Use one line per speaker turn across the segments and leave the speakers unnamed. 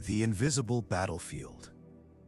The invisible battlefield.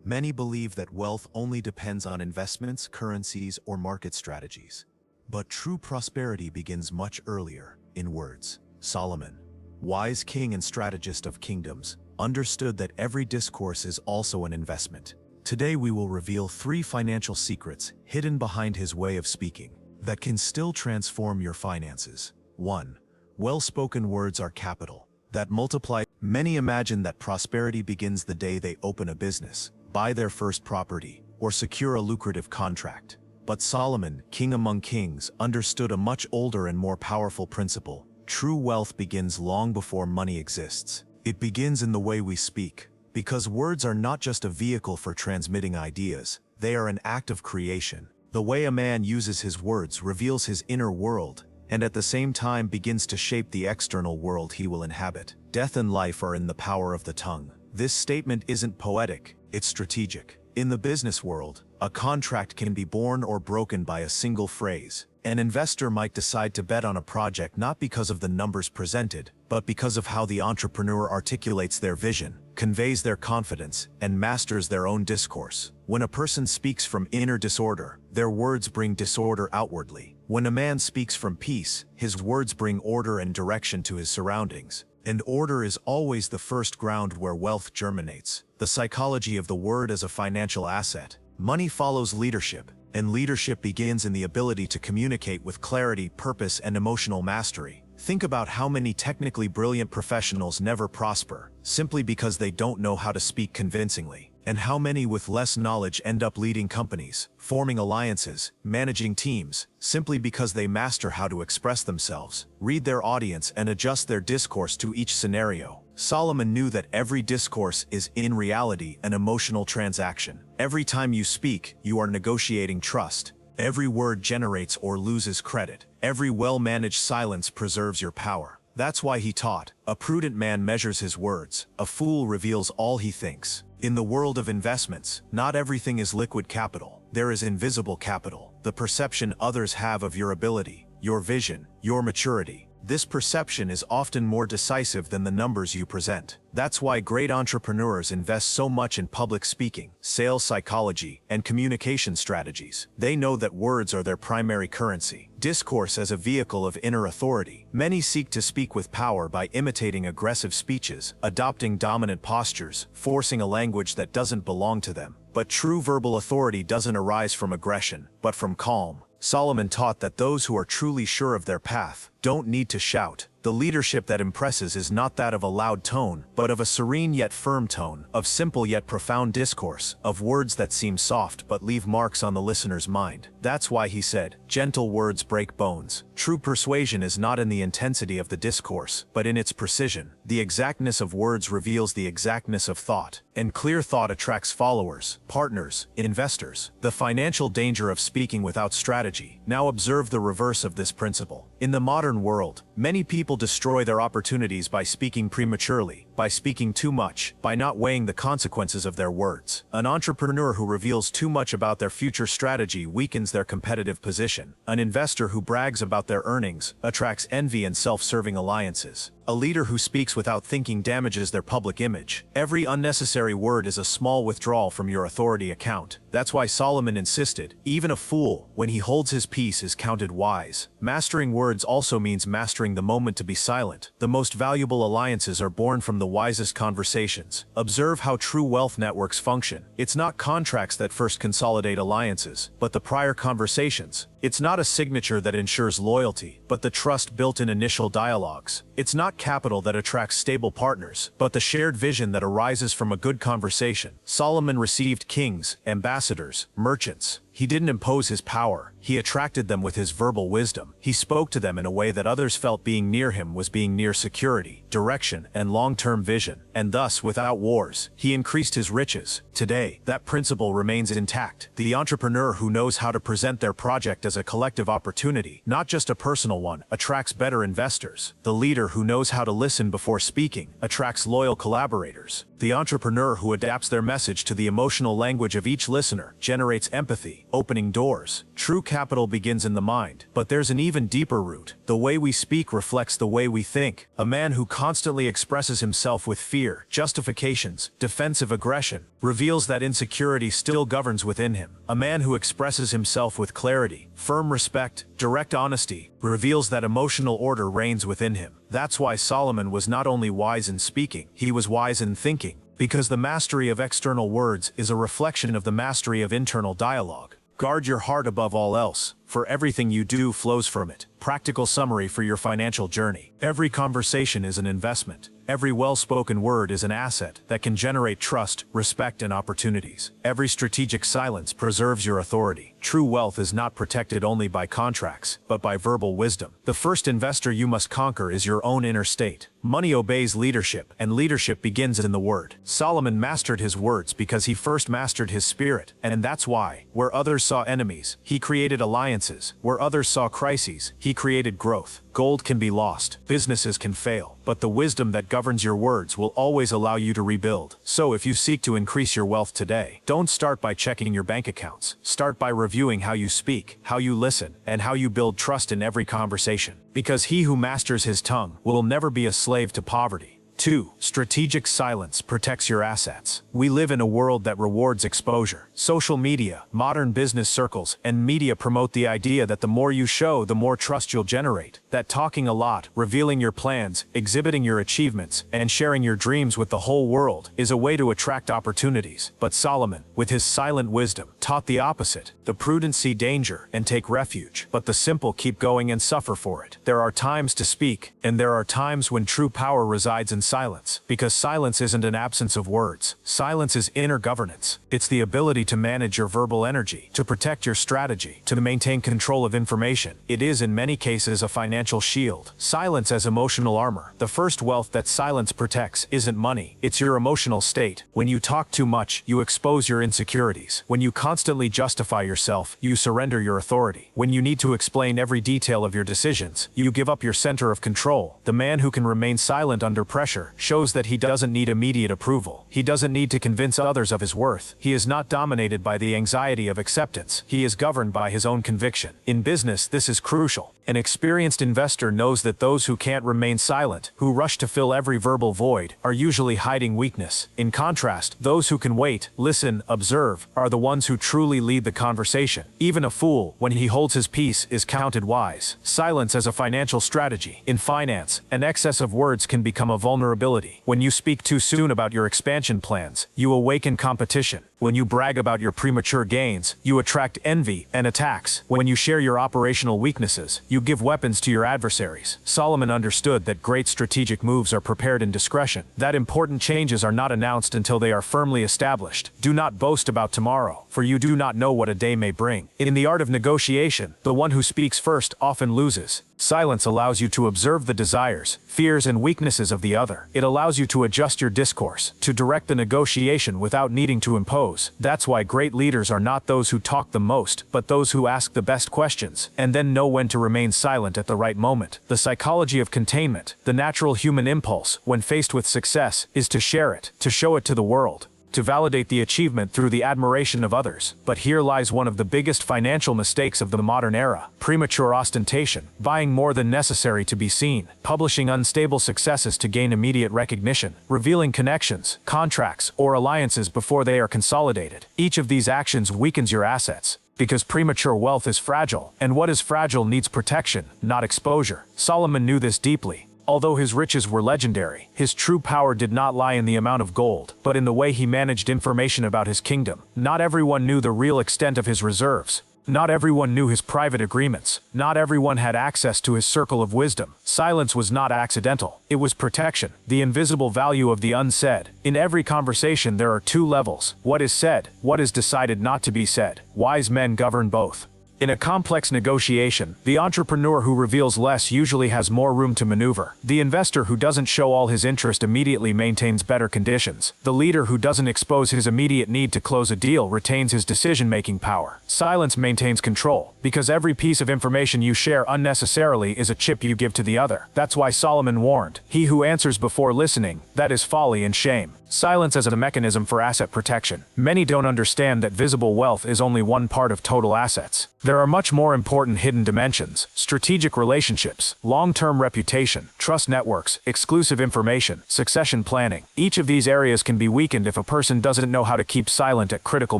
Many believe that wealth only depends on investments, currencies, or market strategies. But true prosperity begins much earlier, in words. Solomon, wise king and strategist of kingdoms, understood that every discourse is also an investment. Today we will reveal 3 financial secrets hidden behind his way of speaking that can still transform your finances. 1. Well-spoken words are capital that multiply. Many imagine that prosperity begins the day they open a business, buy their first property, or secure a lucrative contract. But Solomon, king among kings, understood a much older and more powerful principle. True wealth begins long before money exists. It begins in the way we speak, because words are not just a vehicle for transmitting ideas, they are an act of creation. The way a man uses his words reveals his inner world, and at the same time begins to shape the external world he will inhabit. Death and life are in the power of the tongue. This statement isn't poetic, it's strategic. In the business world, a contract can be born or broken by a single phrase. An investor might decide to bet on a project not because of the numbers presented, but because of how the entrepreneur articulates their vision, conveys their confidence, and masters their own discourse. When a person speaks from inner disorder, their words bring disorder outwardly. When a man speaks from peace, his words bring order and direction to his surroundings. And order is always the first ground where wealth germinates. The psychology of the word as a financial asset. Money follows leadership, and leadership begins in the ability to communicate with clarity, purpose, and emotional mastery. Think about how many technically brilliant professionals never prosper, simply because they don't know how to speak convincingly. And how many with less knowledge end up leading companies, forming alliances, managing teams, simply because they master how to express themselves, read their audience, and adjust their discourse to each scenario. Solomon knew that every discourse is, in reality, an emotional transaction. Every time you speak, you are negotiating trust. Every word generates or loses credit. Every well-managed silence preserves your power. That's why he taught, a prudent man measures his words, a fool reveals all he thinks. In the world of investments, not everything is liquid capital. There is invisible capital, the perception others have of your ability, your vision, your maturity. This perception is often more decisive than the numbers you present. That's why great entrepreneurs invest so much in public speaking, sales psychology, and communication strategies. They know that words are their primary currency. Discourse as a vehicle of inner authority. Many seek to speak with power by imitating aggressive speeches, adopting dominant postures, forcing a language that doesn't belong to them. But true verbal authority doesn't arise from aggression, but from calm. Solomon taught that those who are truly sure of their path don't need to shout. The leadership that impresses is not that of a loud tone, but of a serene yet firm tone, of simple yet profound discourse, of words that seem soft but leave marks on the listener's mind. That's why he said, gentle words break bones. True persuasion is not in the intensity of the discourse, but in its precision. The exactness of words reveals the exactness of thought, and clear thought attracts followers, partners, investors. The financial danger of speaking without strategy. Now observe the reverse of this principle. In the modern world, many people destroy their opportunities by speaking prematurely, by speaking too much, by not weighing the consequences of their words. An entrepreneur who reveals too much about their future strategy weakens their competitive position. An investor who brags about their earnings attracts envy and self-serving alliances. A leader who speaks without thinking damages their public image. Every unnecessary word is a small withdrawal from your authority account. That's why Solomon insisted, even a fool, when he holds his peace, is counted wise. Mastering words also means mastering the moment to be silent. The most valuable alliances are born from the wisest conversations. Observe how true wealth networks function. It's not contracts that first consolidate alliances, but the prior conversations. It's not a signature that ensures loyalty, but the trust built in initial dialogues. It's not capital that attracts stable partners, but the shared vision that arises from a good conversation. Solomon received kings, ambassadors, merchants. He didn't impose his power, he attracted them with his verbal wisdom. He spoke to them in a way that others felt being near him was being near security, direction, and long-term vision. And thus, without wars, he increased his riches. Today, that principle remains intact. The entrepreneur who knows how to present their project as a collective opportunity, not just a personal one, attracts better investors. The leader who knows how to listen before speaking attracts loyal collaborators. The entrepreneur who adapts their message to the emotional language of each listener generates empathy, opening doors. True capital begins in the mind, but there's an even deeper root. The way we speak reflects the way we think. A man who constantly expresses himself with fear, justifications, defensive aggression, reveals that insecurity still governs within him. A man who expresses himself with clarity, firm respect, direct honesty, reveals that emotional order reigns within him. That's why Solomon was not only wise in speaking, he was wise in thinking, because the mastery of external words is a reflection of the mastery of internal dialogue. Guard your heart above all else, for everything you do flows from it. Practical summary for your financial journey. Every conversation is an investment. Every well-spoken word is an asset that can generate trust, respect, and opportunities. Every strategic silence preserves your authority. True wealth is not protected only by contracts, but by verbal wisdom. The first investor you must conquer is your own inner state. Money obeys leadership, and leadership begins in the word. Solomon mastered his words because he first mastered his spirit, and that's why, where others saw enemies, he created alliances. Where others saw crises, he created growth. Gold can be lost, businesses can fail, but the wisdom that governs your words will always allow you to rebuild. So if you seek to increase your wealth today, don't start by checking your bank accounts. Start by reviewing how you speak, how you listen, and how you build trust in every conversation. Because he who masters his tongue will never be a slave to poverty. 2. Strategic silence protects your assets. We live in a world that rewards exposure. Social media, modern business circles, and media promote the idea that the more you show, the more trust you'll generate. That talking a lot, revealing your plans, exhibiting your achievements, and sharing your dreams with the whole world is a way to attract opportunities. But Solomon, with his silent wisdom, taught the opposite. The prudent see danger and take refuge, but the simple keep going and suffer for it. There are times to speak, and there are times when true power resides in silence, because silence isn't an absence of words. Silence is inner governance. It's the ability to manage your verbal energy, to protect your strategy, to maintain control of information. It is in many cases a financial shield. Silence as emotional armor. The first wealth that silence protects isn't money, it's your emotional state. When you talk too much, you expose your insecurities. When you constantly justify yourself, you surrender your authority. When you need to explain every detail of your decisions, you give up your center of control. The man who can remain silent under pressure shows that he doesn't need immediate approval. He doesn't need to convince others of his worth. He is not dominated by the anxiety of acceptance. He is governed by his own conviction. In business, this is crucial. An experienced investor knows that those who can't remain silent, who rush to fill every verbal void, are usually hiding weakness. In contrast, those who can wait, listen, observe, are the ones who truly lead the conversation. Even a fool, when he holds his peace, is counted wise. Silence as a financial strategy. In finance, an excess of words can become a vulnerability. When you speak too soon about your expansion plans, you awaken competition. When you brag about your premature gains, you attract envy and attacks. When you share your operational weaknesses, you give weapons to your adversaries. Solomon understood that great strategic moves are prepared in discretion, that important changes are not announced until they are firmly established. Do not boast about tomorrow, for you do not know what a day may bring. In the art of negotiation, the one who speaks first often loses. Silence allows you to observe the desires, fears, and weaknesses of the other. It allows you to adjust your discourse, to direct the negotiation without needing to impose. That's why great leaders are not those who talk the most, but those who ask the best questions, and then know when to remain silent at the right moment. The psychology of containment, the natural human impulse, when faced with success, is to share it, to show it to the world, to validate the achievement through the admiration of others. But here lies one of the biggest financial mistakes of the modern era: premature ostentation, buying more than necessary to be seen, publishing unstable successes to gain immediate recognition, revealing connections, contracts, or alliances before they are consolidated. Each of these actions weakens your assets, because premature wealth is fragile, and what is fragile needs protection, not exposure. Solomon knew this deeply. Although his riches were legendary, his true power did not lie in the amount of gold, but in the way he managed information about his kingdom. Not everyone knew the real extent of his reserves. Not everyone knew his private agreements. Not everyone had access to his circle of wisdom. Silence was not accidental. It was protection, the invisible value of the unsaid. In every conversation there are two levels: what is said, what is decided not to be said. Wise men govern both.
In a complex negotiation, the entrepreneur who reveals less usually has more room to maneuver. The investor who doesn't show all his interest immediately maintains better conditions. The leader who doesn't expose his immediate need to close a deal retains his decision-making power. Silence maintains control, because every piece of information you share unnecessarily is a chip you give to the other. That's why Solomon warned, "He who answers before listening, that is folly and shame." Silence as a mechanism for asset protection. Many don't understand that visible wealth is only one part of total assets. There are much more important hidden dimensions: strategic relationships, long-term reputation, trust networks, exclusive information, succession planning. Each of these areas can be weakened if a person doesn't know how to keep silent at critical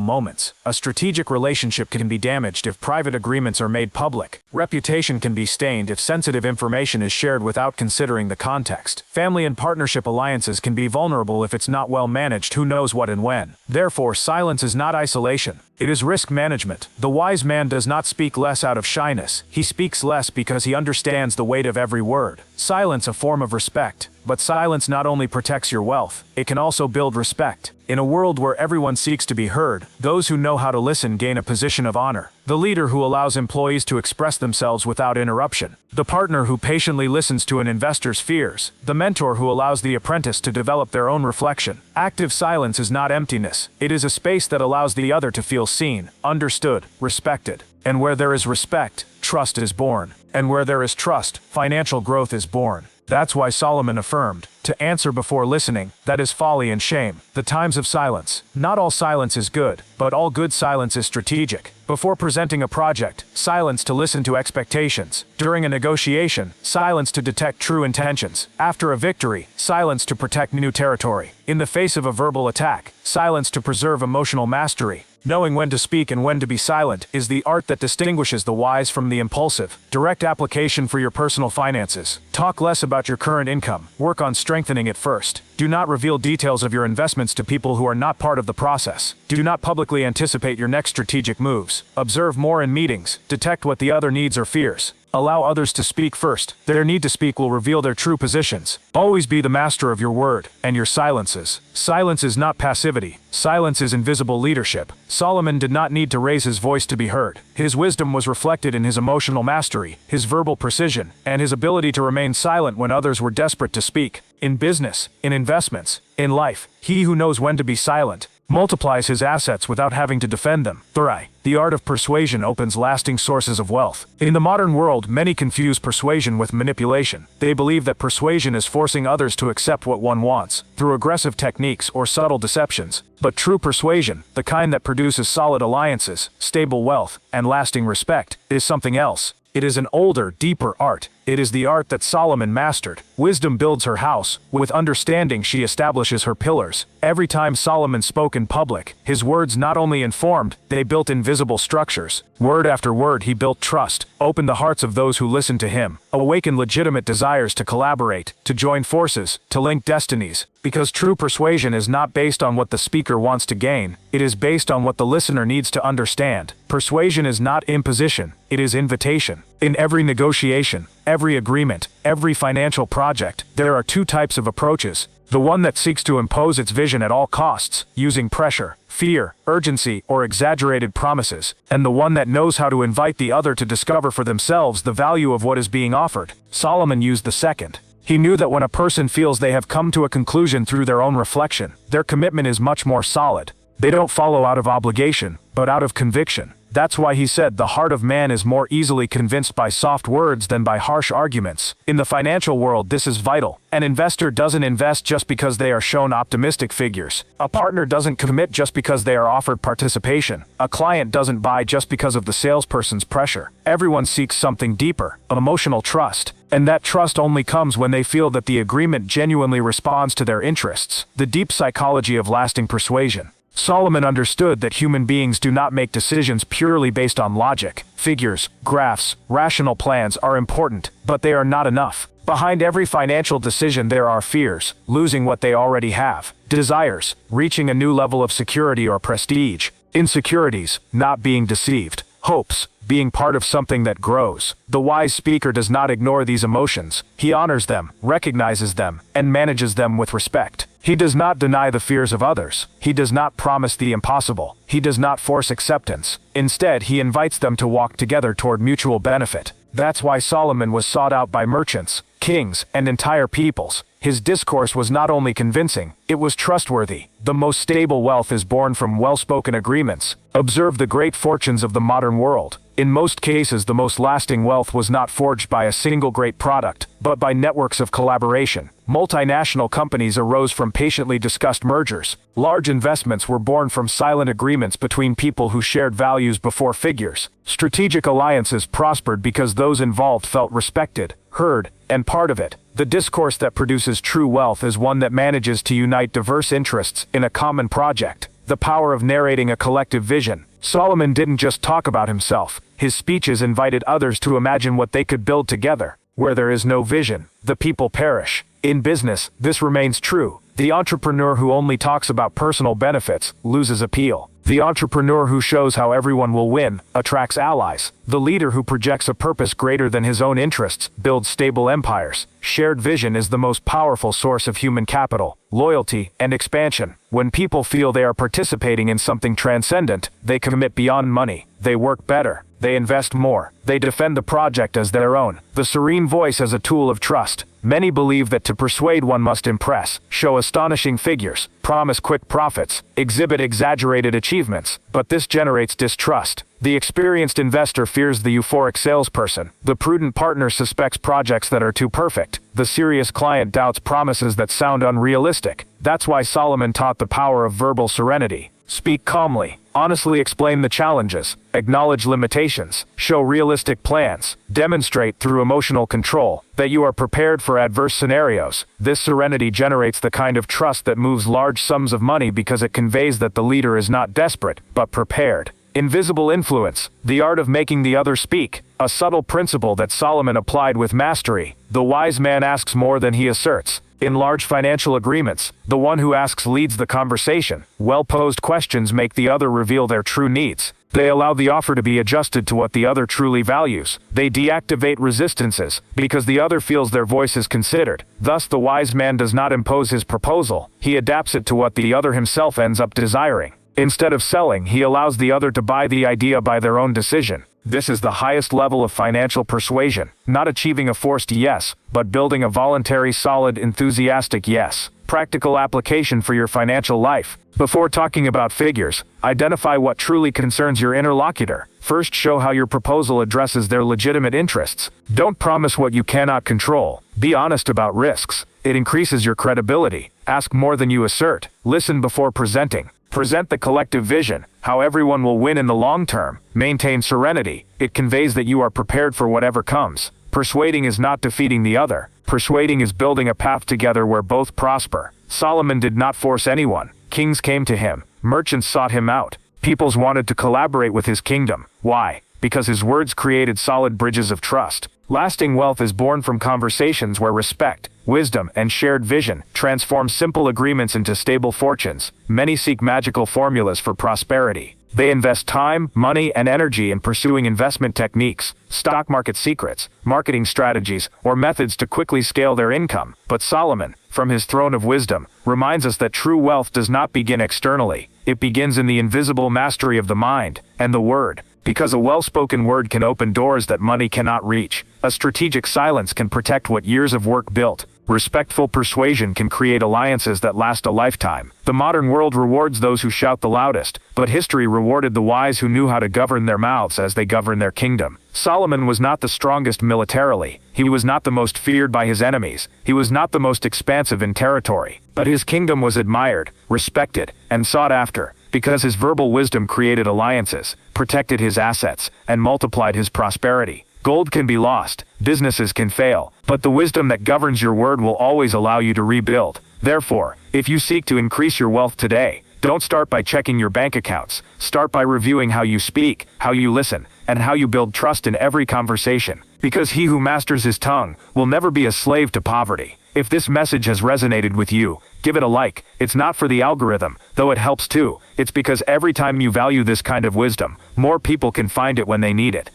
moments. A strategic relationship can be damaged if private agreements are made public. Reputation can be stained if sensitive information is shared without considering the context. Family and partnership alliances can be vulnerable if it's not well managed. Who knows what and when. Therefore, silence is not isolation. It is risk management. The wise man does not speak less out of shyness. He speaks less because he understands the weight of every word. Silence a form of respect. But silence not only protects your wealth, it can also build respect. In a world where everyone seeks to be heard, those who know how to listen gain a position of honor. The leader who allows employees to express themselves without interruption. The partner who patiently listens to an investor's fears. The mentor who allows the apprentice to develop their own reflection. Active silence is not emptiness. It is a space that allows the other to feel seen, understood, respected. And where there is respect, trust is born. And where there is trust, financial growth is born. That's why Solomon affirmed, "To answer before listening, that is folly and shame." The times of silence. Not all silence is good, but all good silence is strategic. Before presenting a project, silence to listen to expectations. During a negotiation, silence to detect true intentions. After a victory, silence to protect new territory. In the face of a verbal attack, silence to preserve emotional mastery. Knowing when to speak and when to be silent is the art that distinguishes the wise from the impulsive. Direct application for your personal finances. Talk less about your current income. Work on strengthening it first. Do not reveal details of your investments to people who are not part of the process. Do not publicly anticipate your next strategic moves. Observe more in meetings. Detect what the other needs or fears. Allow others to speak first. Their need to speak will reveal their true positions. Always be the master of your word and your silences. Silence is not passivity. Silence is invisible leadership. Solomon did not need to raise his voice to be heard. His wisdom was reflected in his emotional mastery, his verbal precision, and his ability to remain silent when others were desperate to speak. In business, in investments, in life, he who knows when to be silent multiplies his assets without having to defend them. 3. The art of persuasion opens lasting sources of wealth. In the modern world, many confuse persuasion with manipulation. They believe that persuasion is forcing others to accept what one wants, through aggressive techniques or subtle deceptions. But true persuasion, the kind that produces solid alliances, stable wealth, and lasting respect, is something else. It is an older, deeper art. It is the art that Solomon mastered. Wisdom builds her house. With understanding she establishes her pillars. Every time Solomon spoke in public, his words not only informed, they built invisible structures. Word after word he built trust, opened the hearts of those who listened to him, awakened legitimate desires to collaborate, to join forces, to link destinies. Because true persuasion is not based on what the speaker wants to gain, it is based on what the listener needs to understand. Persuasion is not imposition, it is invitation. In every negotiation, every agreement, every financial project, there are two types of approaches. The one that seeks to impose its vision at all costs, using pressure, fear, urgency, or exaggerated promises, and the one that knows how to invite the other to discover for themselves the value of what is being offered. Solomon used the second. He knew that when a person feels they have come to a conclusion through their own reflection, their commitment is much more solid. They don't follow out of obligation, but out of conviction. That's why he said the heart of man is more easily convinced by soft words than by harsh arguments. In the financial world, this is vital. An investor doesn't invest just because they are shown optimistic figures. A partner doesn't commit just because they are offered participation. A client doesn't buy just because of the salesperson's pressure. Everyone seeks something deeper, emotional trust. And that trust only comes when they feel that the agreement genuinely responds to their interests. The deep psychology of lasting persuasion. Solomon understood that human beings do not make decisions purely based on logic. Figures, graphs, rational plans are important, but they are not enough. Behind every financial decision there are fears, losing what they already have, desires, reaching a new level of security or prestige, insecurities, not being deceived, hopes, being part of something that grows. The wise speaker does not ignore these emotions. He honors them, recognizes them, and manages them with respect. He does not deny the fears of others. He does not promise the impossible. He does not force acceptance. Instead, he invites them to walk together toward mutual benefit. That's why Solomon was sought out by merchants, kings, and entire peoples. His discourse was not only convincing, it was trustworthy. The most stable wealth is born from well-spoken agreements. Observe the great fortunes of the modern world. In most cases, the most lasting wealth was not forged by a single great product, but by networks of collaboration. Multinational companies arose from patiently discussed mergers. Large investments were born from silent agreements between people who shared values before figures. Strategic alliances prospered because those involved felt respected, heard, and part of it. The discourse that produces true wealth is one that manages to unite diverse interests in a common project. The power of narrating a collective vision. Solomon didn't just talk about himself. His speeches invited others to imagine what they could build together. Where there is no vision, the people perish. In business, this remains true. The entrepreneur who only talks about personal benefits loses appeal. The entrepreneur who shows how everyone will win attracts allies. The leader who projects a purpose greater than his own interests builds stable empires. Shared vision is the most powerful source of human capital, loyalty, and expansion. When people feel they are participating in something transcendent, they commit beyond money. They work better. They invest more. They defend the project as their own. The serene voice as a tool of trust. Many believe that to persuade one must impress, show astonishing figures, promise quick profits, exhibit exaggerated achievements, but this generates distrust. The experienced investor fears the euphoric salesperson. The prudent partner suspects projects that are too perfect. The serious client doubts promises that sound unrealistic. That's why Solomon taught the power of verbal serenity. Speak calmly. Honestly explain the challenges. Acknowledge limitations. Show realistic plans. Demonstrate through emotional control that you are prepared for adverse scenarios. This serenity generates the kind of trust that moves large sums of money because it conveys that the leader is not desperate, but prepared. Invisible influence. The art of making the other speak. A subtle principle that Solomon applied with mastery. The wise man asks more than he asserts. In large financial agreements, the one who asks leads the conversation. Well-posed questions make the other reveal their true needs. They allow the offer to be adjusted to what the other truly values. They deactivate resistances, because the other feels their voice is considered. Thus, the wise man does not impose his proposal. He adapts it to what the other himself ends up desiring. Instead of selling, he allows the other to buy the idea by their own decision. This is the highest level of financial persuasion, not achieving a forced yes, but building a voluntary, solid, enthusiastic yes. Practical application for your financial life. Before talking about figures, identify what truly concerns your interlocutor. First, show how your proposal addresses their legitimate interests. Don't promise what you cannot control. Be honest about risks. It increases your credibility. Ask more than you assert. Listen before presenting. Present the collective vision, how everyone will win in the long term. Maintain serenity. It conveys that you are prepared for whatever comes. Persuading is not defeating the other. Persuading is building a path together where both prosper. Solomon did not force anyone. Kings came to him. Merchants sought him out. Peoples wanted to collaborate with his kingdom. Why? Because his words created solid bridges of trust. Lasting wealth is born from conversations where respect, wisdom, and shared vision transform simple agreements into stable fortunes. Many seek magical formulas for prosperity. They invest time, money, and energy in pursuing investment techniques, stock market secrets, marketing strategies, or methods to quickly scale their income. But Solomon, from his throne of wisdom, reminds us that true wealth does not begin externally. It begins in the invisible mastery of the mind and the word. Because a well-spoken word can open doors that money cannot reach. A strategic silence can protect what years of work built. Respectful persuasion can create alliances that last a lifetime. The modern world rewards those who shout the loudest, but history rewarded the wise who knew how to govern their mouths as they govern their kingdom. Solomon was not the strongest militarily. He was not the most feared by his enemies. He was not the most expansive in territory. But his kingdom was admired, respected, and sought after, because his verbal wisdom created alliances, protected his assets, and multiplied his prosperity. Gold can be lost, businesses can fail, but the wisdom that governs your word will always allow you to rebuild. Therefore, if you seek to increase your wealth today, don't start by checking your bank accounts. Start by reviewing how you speak, how you listen, and how you build trust in every conversation. Because he who masters his tongue will never be a slave to poverty. If this message has resonated with you, give it a like. It's not for the algorithm, though it helps too. It's because every time you value this kind of wisdom, more people can find it when they need it.